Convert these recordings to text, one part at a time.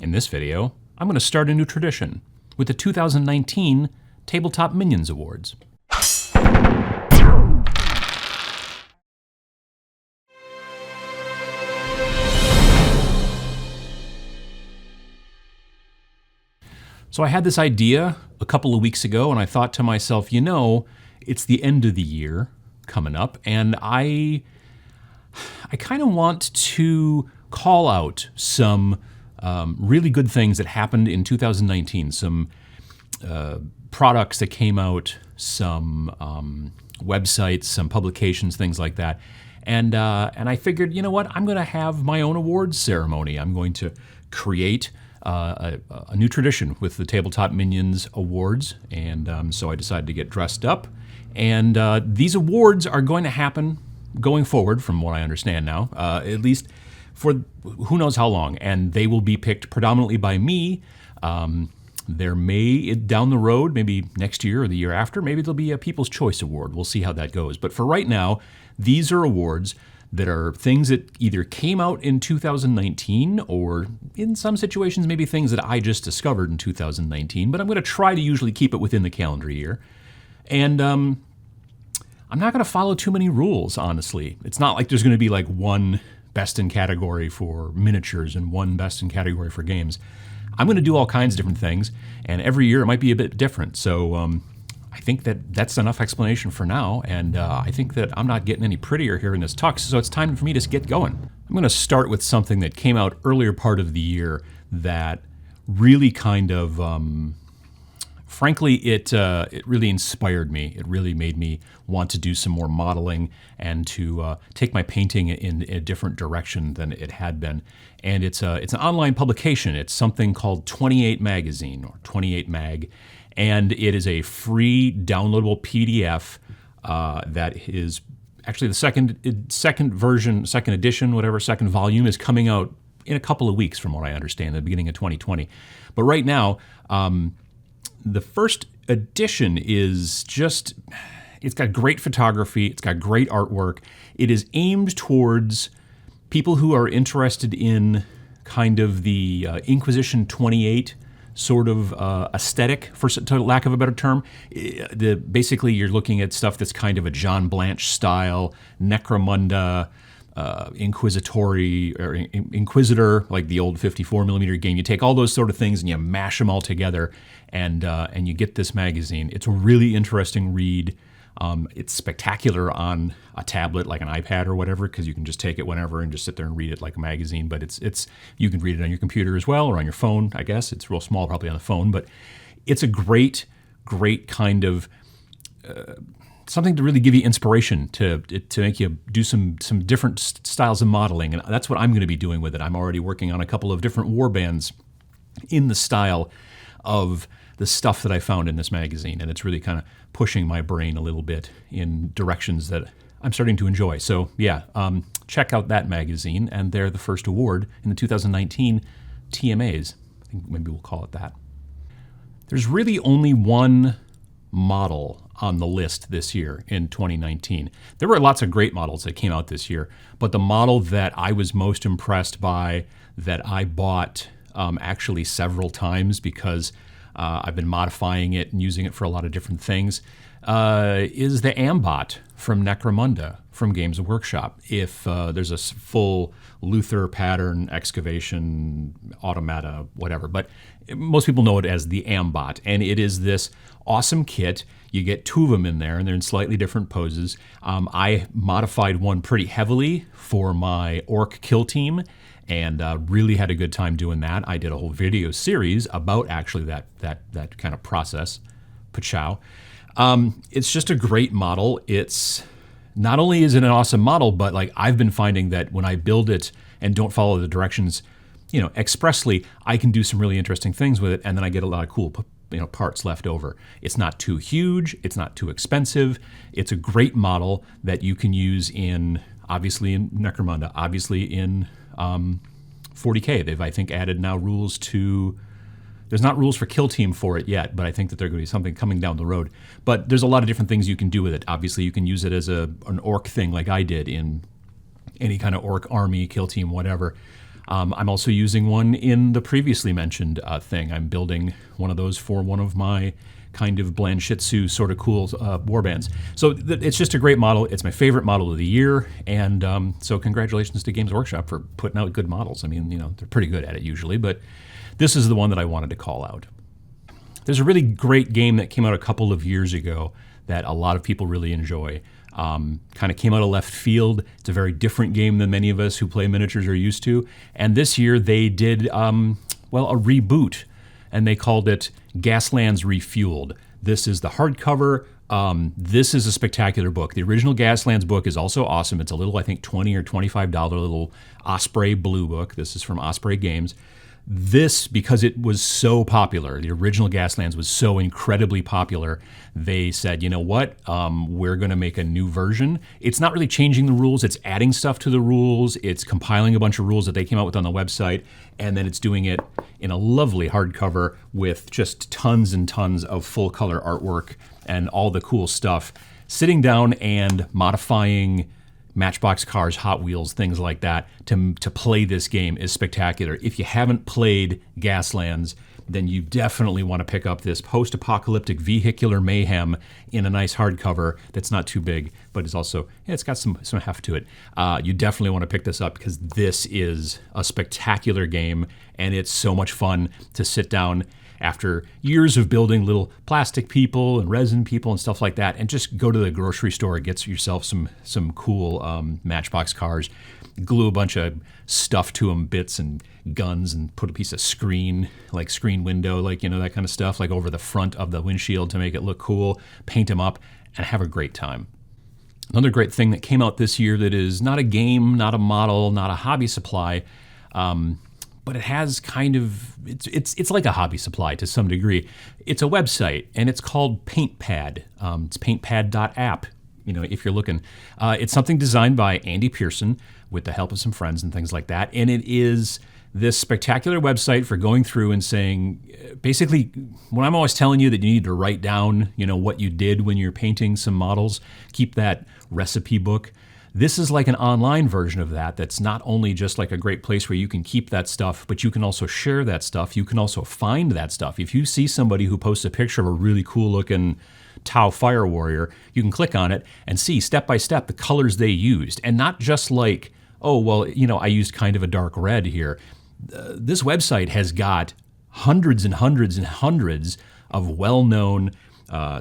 In this video, I'm going to start a new tradition with the 2019 Tabletop Minions Awards. So I had this idea a couple of weeks ago, and I thought to myself, you know, it's the end of the year coming up, and I kind of want to call out some really good things that happened in 2019, some products that came out, some websites, some publications, things like that. And I figured, you know what, I'm going to have my own awards ceremony. I'm going to create a new tradition with the Tabletop Minions Awards, and so I decided to get dressed up. And these awards are going to happen going forward, from what I understand now, at least for who knows how long, and they will be picked predominantly by me. There may, down the road, maybe next year or the year after, maybe there'll be a People's Choice Award. We'll see how that goes. But for right now, these are awards that are things that either came out in 2019 or in some situations maybe things that I just discovered in 2019, but I'm going to try to usually keep it within the calendar year. And I'm not going to follow too many rules, honestly. It's not like there's going to be like one best in category for miniatures and one best in category for games. I'm going to do all kinds of different things, and every year it might be a bit different. So I think that that's enough explanation for now, and I think that I'm not getting any prettier here in this tux, so it's time for me to get going. I'm going to start with something that came out earlier part of the year that really kind of, frankly, it really inspired me. It really made me want to do some more modeling and to take my painting in a different direction than it had been. And it's an online publication. It's something called 28 Magazine, or 28 Mag. And it is a free downloadable PDF that is actually the second version, second edition, whatever, second volume is coming out in a couple of weeks, from what I understand, the beginning of 2020. But right now, the first edition is just, it's got great photography, it's got great artwork. It is aimed towards people who are interested in kind of the Inquisition 28 sort of aesthetic, for lack of a better term. Basically, you're looking at stuff that's kind of a John Blanche style, Necromunda, Inquisitory, or Inquisitor, like the old 54mm game. You take all those sort of things and you mash them all together, and you get this magazine. It's a really interesting read. It's spectacular on a tablet, like an iPad or whatever, because you can just take it whenever and just sit there and read it like a magazine. But it's you can read it on your computer as well, or on your phone, I guess. It's real small, probably on the phone, but it's a great kind of something to really give you inspiration to make you do some different styles of modeling. And that's what I'm going to be doing with it. I'm already working on a couple of different warbands in the style of the stuff that I found in this magazine, and it's really kind of pushing my brain a little bit in directions that I'm starting to enjoy. So yeah, check out that magazine, and they're the first award in the 2019 TMAs. I think maybe we'll call it that. There's really only one model on the list this year in 2019. There were lots of great models that came out this year, but the model that I was most impressed by, that I bought actually several times because I've been modifying it and using it for a lot of different things, is the Ambot from Necromunda from Games Workshop. If there's a full Luther pattern, excavation, automata, whatever, but most people know it as the Ambot, and it is this awesome kit. You get two of them in there, and they're in slightly different poses. I modified one pretty heavily for my orc kill team, and really had a good time doing that. I did a whole video series about actually that kind of process. Pachow. It's just a great model. It's not only is it an awesome model, but like I've been finding that when I build it and don't follow the directions, expressly, I can do some really interesting things with it, and then I get a lot of cool parts left over. It's not too huge. It's not too expensive. It's a great model that you can use obviously in Necromunda, obviously in 40K. They've, I think, added now rules to... There's not rules for Kill Team for it yet, but I think that there's going to be something coming down the road. But there's a lot of different things you can do with it. Obviously, you can use it as an orc thing like I did in any kind of orc army, Kill Team, whatever. I'm also using one in the previously mentioned thing. I'm building one of those for one of my kind of Blanchitsu sort of cool warbands. So it's just a great model. It's my favorite model of the year. And so congratulations to Games Workshop for putting out good models. I mean, they're pretty good at it usually, but this is the one that I wanted to call out. There's a really great game that came out a couple of years ago that a lot of people really enjoy. Kind of came out of left field. It's a very different game than many of us who play miniatures are used to. And this year they did, a reboot, and they called it Gaslands Refueled. This is the hardcover. This is a spectacular book. The original Gaslands book is also awesome. It's a little, I think, $20 or $25 little Osprey blue book. This is from Osprey Games. This, because it was so popular, the original Gaslands was so incredibly popular, they said, you know what, we're going to make a new version. It's not really changing the rules, it's adding stuff to the rules, it's compiling a bunch of rules that they came out with on the website, and then it's doing it in a lovely hardcover with just tons and tons of full color artwork and all the cool stuff. Sitting down and modifying Matchbox cars, Hot Wheels, things like that, to play this game is spectacular. If you haven't played Gaslands, then you definitely want to pick up this post-apocalyptic vehicular mayhem in a nice hardcover that's not too big, but is also, it's got some heft to it. You definitely want to pick this up because this is a spectacular game, and it's so much fun to sit down after years of building little plastic people and resin people and stuff like that, and just go to the grocery store, get yourself some cool Matchbox cars, glue a bunch of stuff to them, bits and guns, and put a piece of screen window, that kind of stuff, over the front of the windshield to make it look cool, paint them up, and have a great time. Another great thing that came out this year that is not a game, not a model, not a hobby supply, but it has kind of, it's like a hobby supply to some degree. It's a website, and it's called PaintPad. It's paintpad.app, if you're looking. It's something designed by Andy Pearson with the help of some friends and things like that. And it is this spectacular website for going through and saying, basically, when I'm always telling you that you need to write down, what you did when you're painting some models, keep that recipe book. This is like an online version of that that's not only just like a great place where you can keep that stuff, but you can also share that stuff. You can also find that stuff. If you see somebody who posts a picture of a really cool looking Tau Fire Warrior, you can click on it and see step by step the colors they used. And not just like, I used kind of a dark red here. This website has got hundreds and hundreds and hundreds of well-known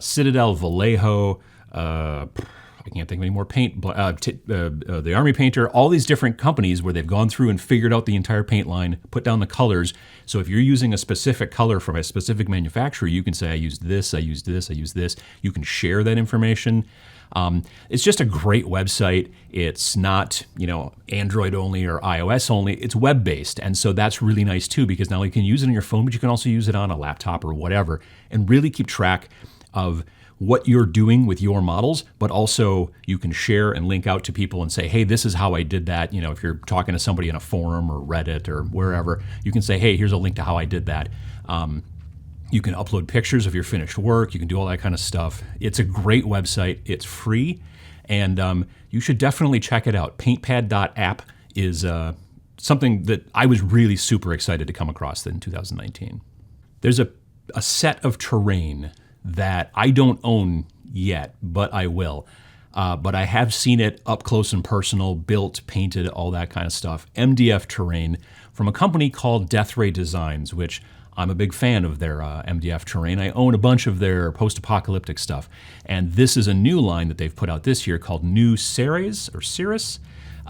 Citadel, Vallejo, I can't think of any more the Army Painter, all these different companies where they've gone through and figured out the entire paint line, put down the colors. So if you're using a specific color from a specific manufacturer, you can say, I used this, I used this, I used this. You can share that information. It's just a great website. It's not, Android only or iOS only. It's web-based. And so that's really nice too, because now you can use it on your phone, but you can also use it on a laptop or whatever, and really keep track of what you're doing with your models, but also you can share and link out to people and say, hey, this is how I did that. If you're talking to somebody in a forum or Reddit or wherever, you can say, hey, here's a link to how I did that. You can upload pictures of your finished work. You can do all that kind of stuff. It's a great website. It's free, and you should definitely check it out. Paintpad.app is something that I was really super excited to come across in 2019. There's a set of terrain that I don't own yet, but I will. But I have seen it up close and personal, built, painted, all that kind of stuff. MDF Terrain from a company called Death Ray Designs, which I'm a big fan of their MDF Terrain. I own a bunch of their post-apocalyptic stuff. And this is a new line that they've put out this year called New Ceres, or Cirrus.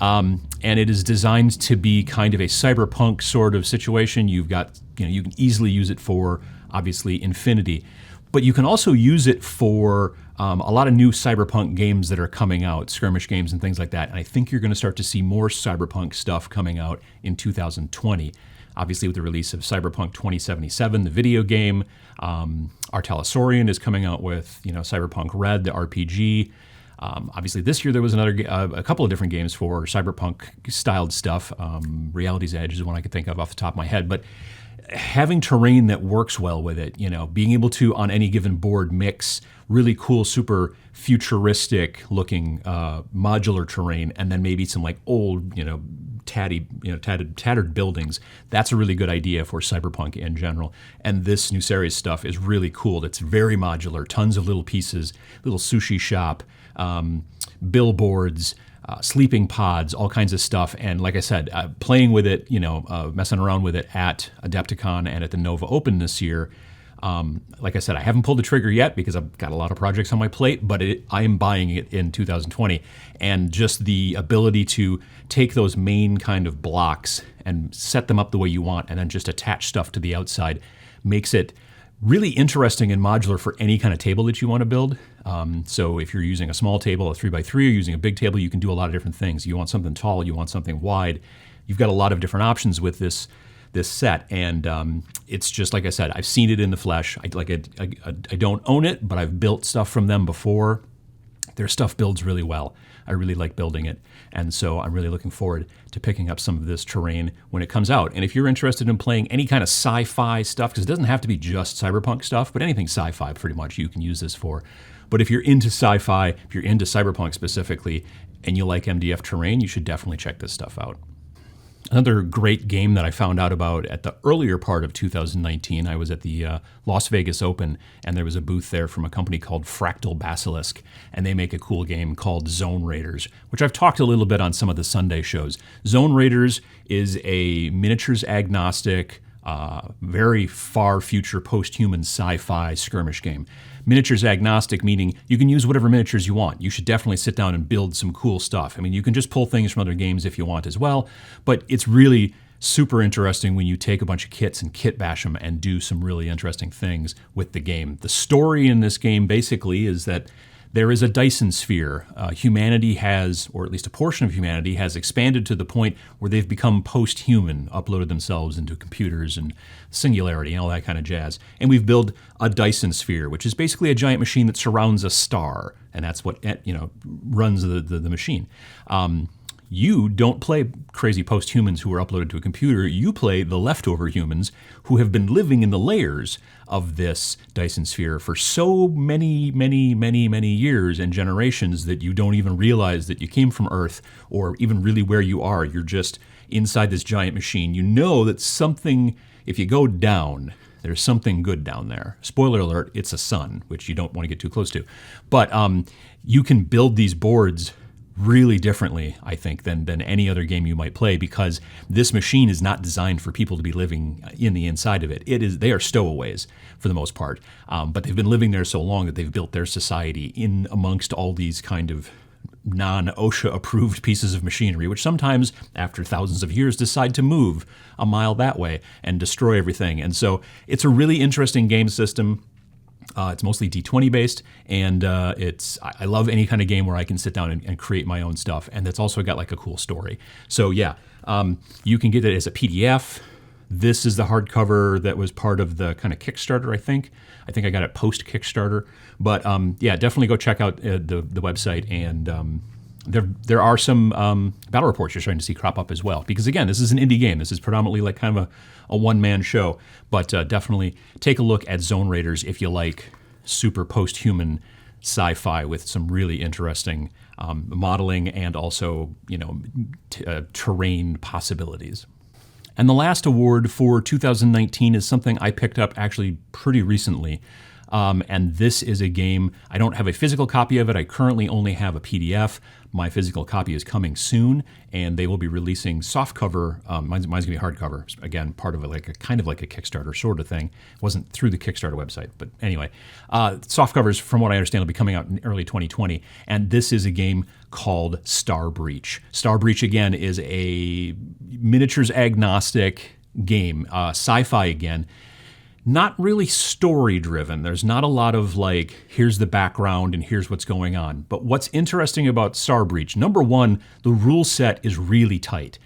And it is designed to be kind of a cyberpunk sort of situation. You've got, you can easily use it for, obviously, Infinity. But you can also use it for a lot of new cyberpunk games that are coming out, skirmish games and things like that. And I think you're going to start to see more cyberpunk stuff coming out in 2020. Obviously, with the release of Cyberpunk 2077, the video game, Artalasaurian is coming out with Cyberpunk Red, the RPG. Obviously, this year there was a couple of different games for cyberpunk-styled stuff. Reality's Edge is one I could think of off the top of my head, but having terrain that works well with it, being able to on any given board mix really cool, super futuristic looking modular terrain, and then maybe some like old, tattered buildings. That's a really good idea for cyberpunk in general. And this new series stuff is really cool. It's very modular, tons of little pieces, little sushi shop, billboards, sleeping pods, all kinds of stuff. And like I said, playing with it, messing around with it at Adepticon and at the Nova Open this year. Like I said, I haven't pulled the trigger yet because I've got a lot of projects on my plate, but I am buying it in 2020. And just the ability to take those main kind of blocks and set them up the way you want and then just attach stuff to the outside makes it really interesting and modular for any kind of table that you want to build. So if you're using a small table, a 3x3, or using a big table, you can do a lot of different things. You want something tall, you want something wide. You've got a lot of different options with this set, and it's just like I said, I've seen it in the flesh. I don't own it, but I've built stuff from them before. Their stuff builds really well. I really like building it, and so I'm really looking forward to picking up some of this terrain when it comes out. And if you're interested in playing any kind of sci-fi stuff, because it doesn't have to be just cyberpunk stuff, but anything sci-fi pretty much you can use this for. But if you're into sci-fi, if you're into cyberpunk specifically, and you like MDF Terrain, you should definitely check this stuff out. Another great game that I found out about at the earlier part of 2019, I was at the Las Vegas Open, and there was a booth there from a company called Fractal Basilisk, and they make a cool game called Zone Raiders, which I've talked a little bit on some of the Sunday shows. Zone Raiders is a miniatures agnostic, very far future post-human sci-fi skirmish game. Miniatures agnostic, meaning you can use whatever miniatures you want. You should definitely sit down and build some cool stuff. I mean, you can just pull things from other games if you want as well, but it's really super interesting when you take a bunch of kits and kit bash them and do some really interesting things with the game. The story in this game basically is that there is a Dyson sphere. Humanity has, or at least a portion of humanity, has expanded to the point where they've become post-human, uploaded themselves into computers and singularity and all that kind of jazz. And we've built a Dyson sphere, which is basically a giant machine that surrounds a star, and that's what runs the machine. You don't play crazy post-humans who are uploaded to a computer. You play the leftover humans who have been living in the layers of this Dyson sphere for so many years and generations that you don't even realize that you came from Earth or even really where you are. You're just inside this giant machine. You know that something, if you go down, there's something good down there. Spoiler alert, it's a sun, which you don't want to get too close to. But you can build these boards really differently, I think, than any other game you might play, because this machine is not designed for people to be living in the inside of it. They are stowaways for the most part, but they've been living there so long that they've built their society in amongst all these kind of non-OSHA approved pieces of machinery, which sometimes after thousands of years decide to move a mile that way and destroy everything. And so it's a really interesting game system. It's mostly D20 based, and I love any kind of game where I can sit down and create my own stuff, and it's also got like a cool story. So yeah, you can get it as a PDF. This is the hardcover that was part of the kind of Kickstarter, I think. I think I got it post Kickstarter, but yeah, definitely go check out the website, and there are some battle reports you're starting to see crop up as well, because again, this is an indie game. This is predominantly like kind of a one-man show, but definitely take a look at Zone Raiders if you like super post-human sci-fi with some really interesting modeling and also terrain possibilities. And the last award for 2019 is something I picked up actually pretty recently. And this is a game, I don't have a physical copy of it. I currently only have a PDF. My physical copy is coming soon, and they will be releasing softcover. Mine's going to be hardcover. Again, part of it, kind of like a Kickstarter sort of thing. It wasn't through the Kickstarter website, but anyway. Softcovers, from what I understand, will be coming out in early 2020. And this is a game called Star Breach. Star Breach, again, is a miniatures agnostic game, sci-fi again. Not really story driven. There's not a lot of like, here's the background and here's what's going on. But what's interesting about Star Breach, number one, the rule set is really tight.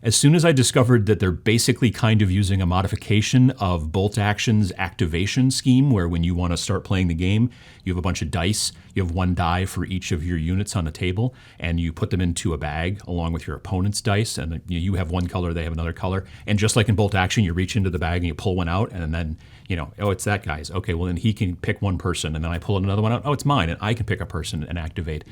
As soon as I discovered that they're basically kind of using a modification of Bolt Action's activation scheme, where when you want to start playing the game, you have a bunch of dice, you have one die for each of your units on the table, and you put them into a bag along with your opponent's dice, and you have one color, they have another color. And just like in Bolt Action, you reach into the bag and you pull one out, and then, oh, it's that guy's. Okay, well, then he can pick one person, and then I pull another one out. Oh, it's mine, and I can pick a person and activate.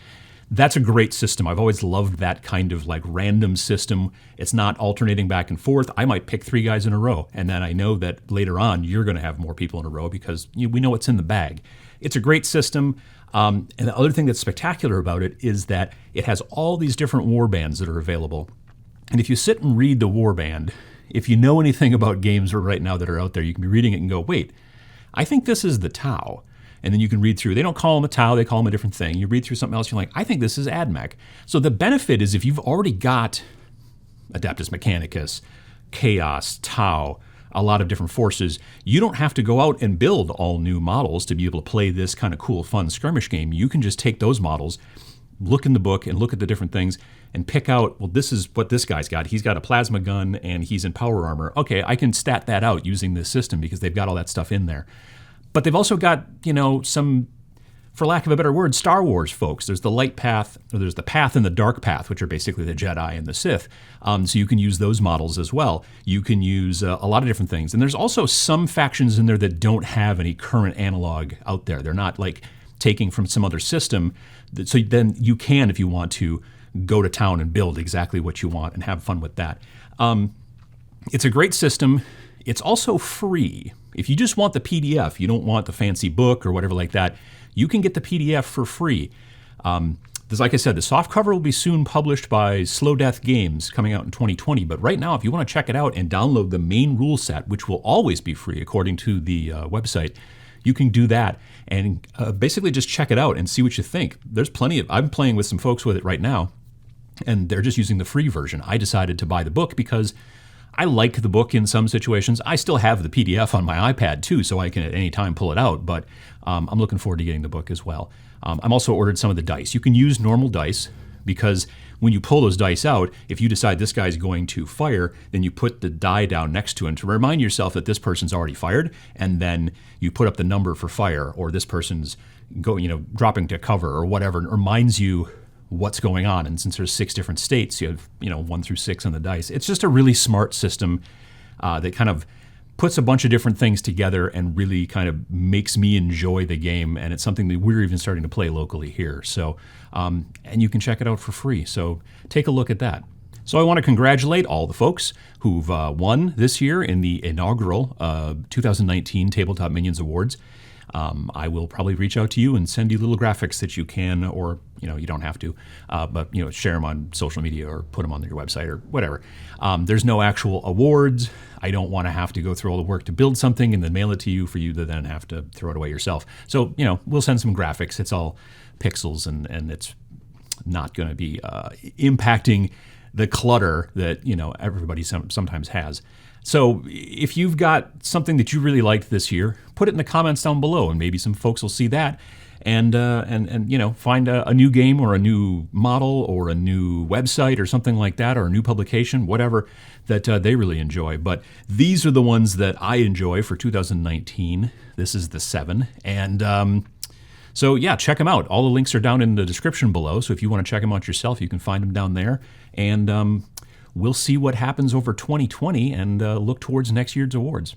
That's a great system. I've always loved that kind of like random system. It's not alternating back and forth. I might pick 3 guys in a row, and then I know that later on you're going to have more people in a row because we know what's in the bag. It's a great system. And the other thing that's spectacular about it is that it has all these different warbands that are available. And if you sit and read the warband, if you know anything about games right now that are out there, you can be reading it and go, wait, I think this is the Tau. And then you can read through. They don't call them a Tau, they call them a different thing. You read through something else, you're like, I think this is AdMech. So the benefit is if you've already got Adeptus Mechanicus, Chaos, Tau, a lot of different forces, you don't have to go out and build all new models to be able to play this kind of cool, fun skirmish game. You can just take those models, look in the book and look at the different things and pick out, well, this is what this guy's got. He's got a plasma gun and he's in power armor. Okay, I can stat that out using this system because they've got all that stuff in there. But they've also got, some, for lack of a better word, Star Wars folks. There's the light path, or there's the path and the dark path, which are basically the Jedi and the Sith. So you can use those models as well. You can use a lot of different things. And there's also some factions in there that don't have any current analog out there. They're not like taking from some other system. So then you can, if you want to, go to town and build exactly what you want and have fun with that. It's a great system. It's also free. If you just want the PDF, you don't want the fancy book or whatever like that, you can get the PDF for free. Like I said, the softcover will be soon published by Slow Death Games coming out in 2020. But right now, if you want to check it out and download the main rule set, which will always be free according to the website, you can do that and basically just check it out and see what you think. There's plenty of, I'm playing with some folks with it right now, and they're just using the free version. I decided to buy the book because I like the book in some situations. I still have the PDF on my iPad too, so I can at any time pull it out, but I'm looking forward to getting the book as well. I'm also ordered some of the dice. You can use normal dice because when you pull those dice out, if you decide this guy's going to fire, then you put the die down next to him to remind yourself that this person's already fired, and then you put up the number for fire, or this person's dropping to cover or whatever. It reminds you what's going on. And since there's 6 different states, you have 1 through 6 on the dice. It's just a really smart system that kind of puts a bunch of different things together and really kind of makes me enjoy the game. And it's something that we're even starting to play locally here. So, and you can check it out for free. So take a look at that. So I want to congratulate all the folks who've won this year in the inaugural 2019 Tabletop Minions Awards. I will probably reach out to you and send you little graphics that you can, or you don't have to, but share them on social media or put them on your website or whatever. There's no actual awards. I don't want to have to go through all the work to build something and then mail it to you for you to then have to throw it away yourself. So we'll send some graphics. It's all pixels and it's not going to be impacting the clutter that everybody sometimes has. So if you've got something that you really liked this year, put it in the comments down below, and maybe some folks will see that and find a new game or a new model or a new website or something like that, or a new publication, whatever that they really enjoy. But these are the ones that I enjoy for 2019. This is the 7, and so yeah, check them out. All the links are down in the description below. So if you want to check them out yourself, you can find them down there. And we'll see what happens over 2020 and look towards next year's awards.